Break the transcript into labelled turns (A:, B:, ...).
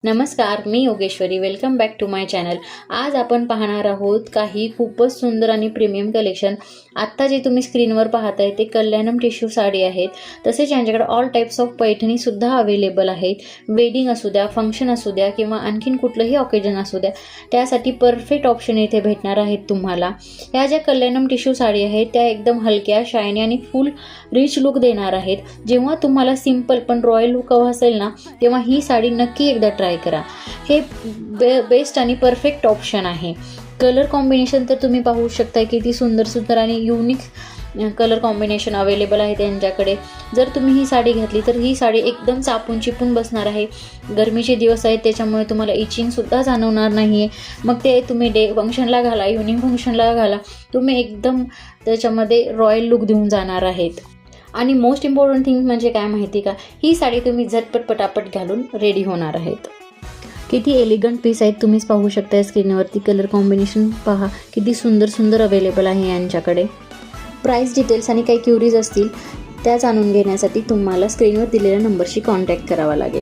A: नमस्कार, मी Yogeshwari. Welcome back to my channel. आज आपण पाहणार आहोत काही खूपच सुंदर आणि प्रीमियम कलेक्शन. आत्ता जे तुम्ही स्क्रीनवर पाहताय ते कल्याणम टिश्यू साडी आहेत. तसेच यांच्याकडे ऑल टाईप्स ऑफ पैठणीसुद्धा अवेलेबल आहेत. वेडिंग असू द्या, फंक्शन असू द्या किंवा आणखीन कुठलंही ऑकेजन असू द्या, त्यासाठी परफेक्ट ऑप्शन इथे भेटणार आहेत तुम्हाला. ह्या ज्या कल्याणम टिश्यू साडी आहेत त्या एकदम हलक्या, शायनी आणि फुल रिच लुक देणार आहेत. जेव्हा तुम्हाला सिंपल पण रॉयल लुक हवा असेल ना, तेव्हा ही साडी नक्की एकदा ट्राय करा. हे बेस्ट आणि परफेक्ट ऑप्शन आहे. कलर कॉम्बिनेशन तर तुम्ही पाहू शकता किती सुंदर सुंदर आणि युनिक कलर कॉम्बिनेशन अवेलेबल आहे त्यांच्याकडे. जर तुम्ही ही साडी घेतली तर ही साडी एकदम चापून चिपून बसणार आहे. गरमीचे दिवस आहेत त्याच्यामुळे तुम्हाला इचिंगसुद्धा जाणवणार नाही आहे. मग ते तुम्ही डे फंक्शनला घाला, इव्हनिंग फंक्शनला घाला, तुम्ही एकदम त्याच्यामध्ये रॉयल लुक देऊन जाणार आहेत. आणि मोस्ट इम्पॉर्टंट थिंग म्हणजे काय माहिती का, ही साडी तुम्ही झटपट पटापट घालून रेडी होणार आहेत. किती एलिगंट पीस आहेत तुम्हीच पाहू शकता स्क्रीनवरती. कलर कॉम्बिनेशन पहा किती सुंदर सुंदर अवेलेबल आहे यांच्याकडे. प्राईस डिटेल्स आणि काही क्युरीज असतील त्या जाणून घेण्यासाठी तुम्हाला स्क्रीनवर दिलेल्या नंबरशी कॉन्टॅक्ट करावा लागेल.